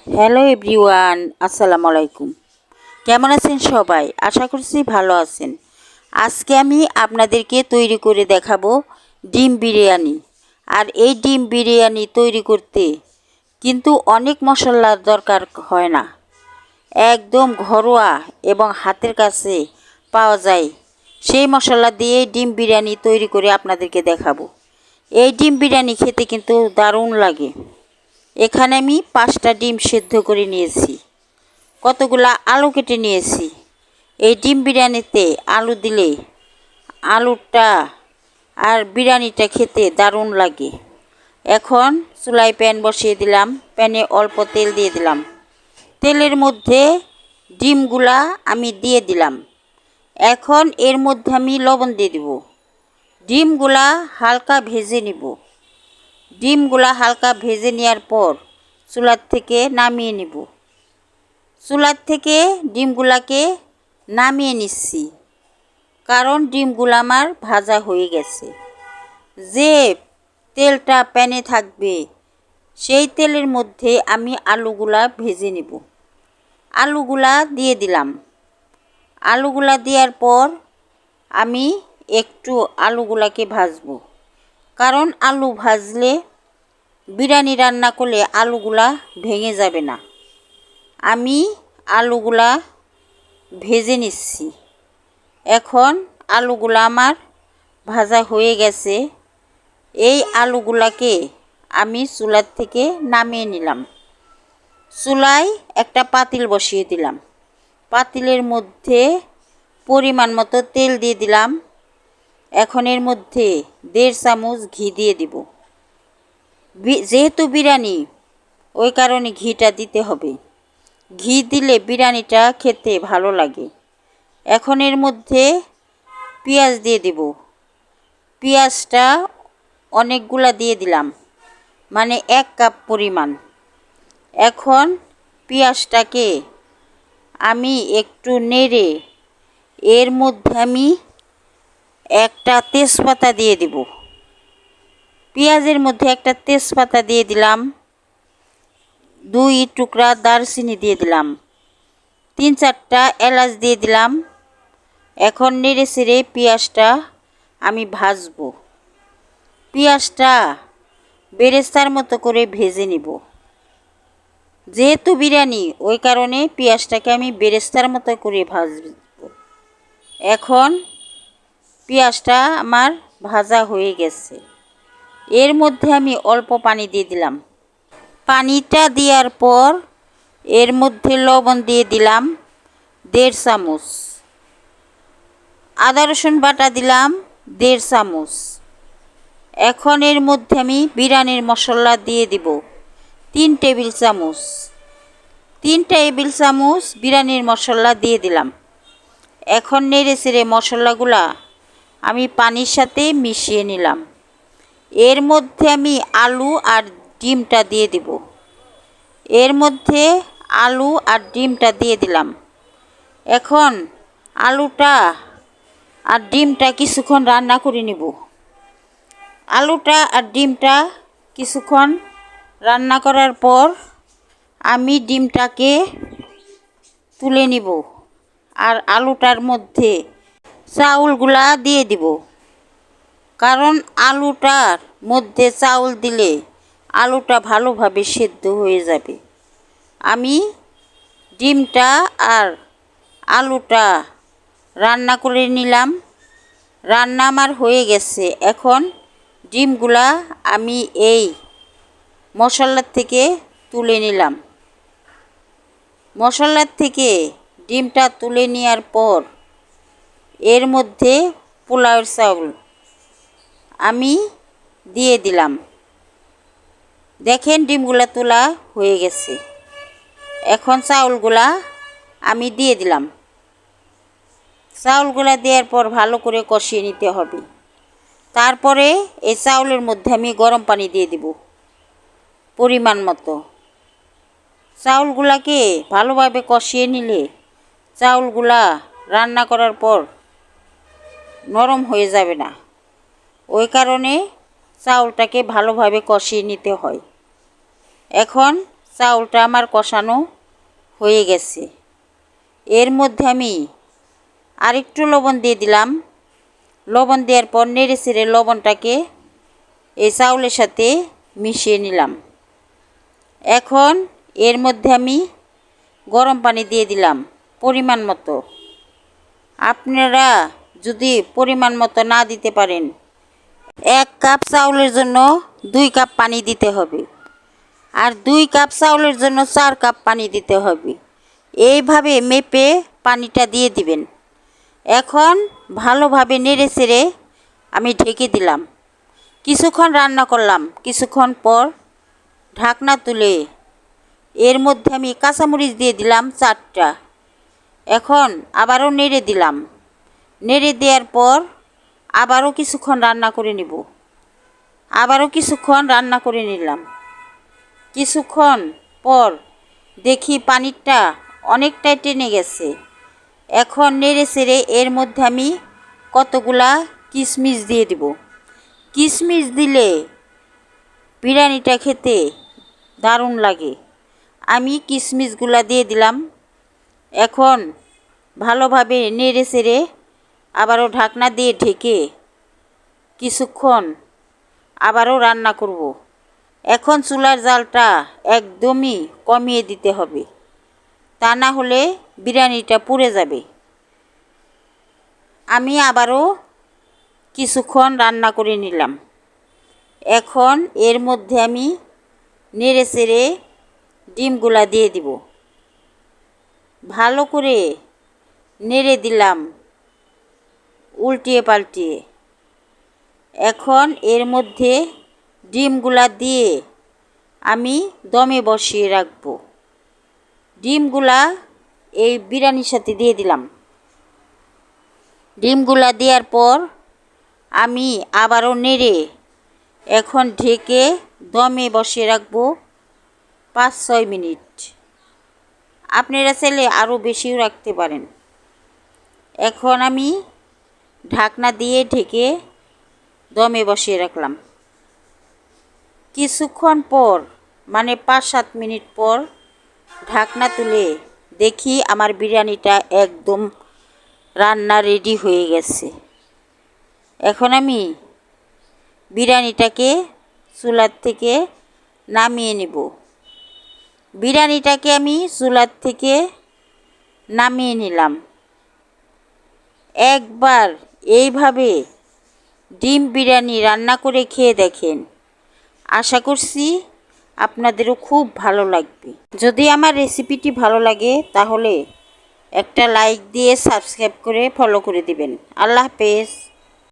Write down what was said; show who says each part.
Speaker 1: Hello everyone, আসসালামু আলাইকুম। কেমন আছেন সবাই? আশা করছি ভালো আছেন। আজকে আমি আপনাদেরকে তৈরি করে দেখাবো ডিম বিরিয়ানি। আর এই ডিম বিরিয়ানি তৈরি করতে কিন্তু অনেক মশলার দরকার হয় না। একদম ঘরোয়া এবং হাতের কাছে পাওয়া যায় সেই মশলা দিয়ে ডিম বিরিয়ানি তৈরি করে আপনাদেরকে দেখাবো। এই ডিম বিরিয়ানি খেতে কিন্তু দারুণ লাগে। এখানে আমি 5টা ডিম সেদ্ধ করে নিয়েছি, কতগুলা আলু কেটে নিয়েছি। এই ডিম বিরিয়ানিতে আলু দিলে আলুটা আর বিরিয়ানিটা খেতে দারুণ লাগে। এখন চুলায় প্যান বসিয়ে দিলাম, প্যানে অল্প তেল দিয়ে দিলাম। তেলের মধ্যে ডিমগুলা আমি দিয়ে দিলাম। এখন এর মধ্যে আমি লবণ দিয়ে দিব। ডিমগুলা হালকা ভেজে নিব। ডিমগুলা হালকা ভেজে নেওয়ার পর চুলার থেকে নামিয়ে নিব। চুলার থেকে ডিমগুলাকে নামিয়ে নিচ্ছি, কারণ ডিমগুলো আমার ভাজা হয়ে গেছে। যে তেলটা প্যানে থাকবে সেই তেলের মধ্যে আমি আলুগুলা ভেজে নিব। আলুগুলা দিয়ে দিলাম। আলুগুলা দেওয়ার পর আমি একটু আলুগুলাকে ভাজবো, কারণ আলু ভাজলে বিরিয়ানি রান্না করলে আলুগুলা ভেঙে যাবে না। আমি আলুগুলা ভেজে নিচ্ছি। এখন আলুগুলা আমার ভাজা হয়ে গেছে। এই আলুগুলাকে আমি চুলার থেকে নামিয়ে নিলাম। চুলায় একটা পাতিল বসিয়ে দিলাম। পাতিলের মধ্যে পরিমাণ মতো তেল দিয়ে দিলাম। এখন এর মধ্যে 1.5 চামচ ঘি দিয়ে দিব। যেহেতু বিরিয়ানি, ওই কারণে ঘিটা দিতে হবে। ঘি দিলে বিরিয়ানিটা খেতে ভালো লাগে। এখন এর মধ্যে পেঁয়াজ দিয়ে দিব। পেঁয়াজটা অনেকগুলা দিয়ে দিলাম, মানে 1 কাপ পরিমাণ। এখন পেঁয়াজটাকে আমি একটু নেড়ে এর মধ্যে আমি একটা তেজপাতা দিয়ে দিব। পেঁয়াজের মধ্যে একটা তেজপাতা দিয়ে দিলাম। 2 টুকরা দারচিনি দিয়ে দিলাম। 3-4টা এলাচ দিয়ে দিলাম। এখন নেড়ে চেড়ে পেঁয়াজটা আমি ভাজবো। পেঁয়াজটা বেরেস্তার মতো করে ভেজে নিব। যেহেতু বিরিয়ানি, ওই কারণে পেঁয়াজটাকে আমি বেরেস্তার মতো করে ভাজব। এখন পেঁয়াজটা আমার ভাজা হয়ে গেছে। এর মধ্যে আমি অল্প পানি দিয়ে দিলাম। পানিটা দেওয়ার পর এর মধ্যে লবণ দিয়ে দিলাম 1.5 চামচ। আদা রসুন বাটা দিলাম 1.5 চামচ। এখন এর মধ্যে আমি বিরিয়ানির মশলা দিয়ে দিব 3 টেবিল চামচ। 3 টেবিল চামচ বিরিয়ানির মশলা দিয়ে দিলাম। এখন নেড়ে চেড়ে মশলাগুলা আমি পানির সাথে মিশিয়ে নিলাম। এর মধ্যে আমি আলু আর ডিমটা দিয়ে দিব। এর মধ্যে আলু আর ডিমটা দিয়ে দিলাম। এখন আলুটা আর ডিমটা কিছুক্ষণ রান্না করে নিব। আলুটা আর ডিমটা কিছুক্ষণ রান্না করার পর আমি ডিমটাকে তুলে নিব আর আলুটার মধ্যে চাউলগুলা দিয়ে দিব, কারণ আলুটার মধ্যে চাউল দিলে আলুটা ভালোভাবে সেদ্ধ হয়ে যাবে। আমি ডিমটা আর আলুটা রান্না করে নিলাম। রান্না আমার হয়ে গেছে। এখন ডিমগুলা আমি এই মশলার থেকে তুলে নিলাম। মশলার থেকে ডিমটা তুলে নেওয়ার পর এর মধ্যে পোলাওয়ের চাউল আমি দিয়ে দিলাম। দেখেন ডিমগুলা তোলা হয়ে গেছে। এখন চাউলগুলা আমি দিয়ে দিলাম। চাউলগুলা দেওয়ার পর ভালো করে কষিয়ে নিতে হবে। তারপরে এই চাউলের মধ্যে আমি গরম পানি দিয়ে দিব পরিমাণ মতো। চাউলগুলাকে ভালোভাবে কষিয়ে নিলে চাউলগুলা রান্না করার পর নরম হয়ে যাবে না। ওই কারণে চাউলটাকে ভালোভাবে কষিয়ে নিতে হয়। এখন চাউলটা আমার কষানো হয়ে গেছে। এর মধ্যে আমি আরেকটু লবণ দিয়ে দিলাম। লবণ দেওয়ার পর নেড়ে চেড়ে লবণটাকে এই চাউলের সাথে মিশিয়ে নিলাম। এখন এর মধ্যে আমি গরম পানি দিয়ে দিলাম পরিমাণ মতো। আপনারা যদি পরিমাণ মতো না দিতে পারেন, 1 কাপ চাউলের জন্য 2 কাপ পানি দিতে হবে, আর 2 কাপ চাউলের জন্য 4 কাপ পানি দিতে হবে। এইভাবে মেপে পানিটা দিয়ে দিবেন। এখন ভালোভাবে নেড়ে চেড়ে আমি ঢেকে দিলাম। কিছুক্ষণ রান্না করলাম। কিছুক্ষণ পর ঢাকনা তুলে এর মধ্যে আমি কাঁচামরিচ দিয়ে দিলাম 4টা। এখন আবারও নেড়ে দিলাম। নেড়ে দেওয়ার পর আবারও কিছুক্ষণ রান্না করে নিব। আবারও কিছুক্ষণ রান্না করে নিলাম। কিছুক্ষণ পর দেখি পানিটা অনেকটাই টেনে গেছে। এখন নেড়ে চেড়ে এর মধ্যে আমি কতগুলা কিশমিশ দিয়ে দিব। কিশমিশ দিলে বিরিয়ানিটা খেতে দারুণ লাগে। আমি কিশমিশগুলা দিয়ে দিলাম। এখন ভালোভাবে নেড়ে চেড়ে আবারও ঢাকনা দিয়ে ঢেকে কিছুক্ষণ আবারও রান্না করব। এখন চুলার জালটা একদমই কমিয়ে দিতে হবে, তা না হলে বিরিয়ানিটা পুড়ে যাবে। আমি আবারও কিছুক্ষণ রান্না করে নিলাম। এখন এর মধ্যে আমি নেড়ে চেড়ে ডিমগুলা দিয়ে দিব। ভালো করে নেড়ে দিলাম উল্টিয়ে পাল্টিয়ে। এখন এর মধ্যে ডিমগুলা দিয়ে আমি দমে বসিয়ে রাখব। ডিমগুলা এই বিরিয়ানির সাথে দিয়ে দিলাম। ডিমগুলা দেওয়ার পর আমি আবারও নেড়ে এখন ঢেকে দমে বসিয়ে রাখব 5-6 মিনিট। আপনারা চাইলে আরও বেশিও রাখতে পারেন। এখন আমি ঢাকনা দিয়ে ঢেকে দমে বসিয়ে রাখলাম। কিছুক্ষণ পর মানে 5-7 মিনিট পর ঢাকনা তুলে দেখি আমার বিরিয়ানিটা একদম রান্না রেডি হয়ে গেছে। এখন আমি বিরিয়ানিটাকে চুলার থেকে নামিয়ে নেব। বিরিয়ানিটাকে আমি চুলার থেকে নামিয়ে নিলাম। একবার এইভাবে ডিম বিরিয়ানি রান্না করে খেয়ে দেখেন। আশা করছি আপনাদেরও খুব ভালো লাগবে। যদি আমার রেসিপিটি ভালো লাগে তাহলে একটা লাইক দিয়ে সাবস্ক্রাইব করে ফলো করে দিবেন। আল্লাহ হাফেজ।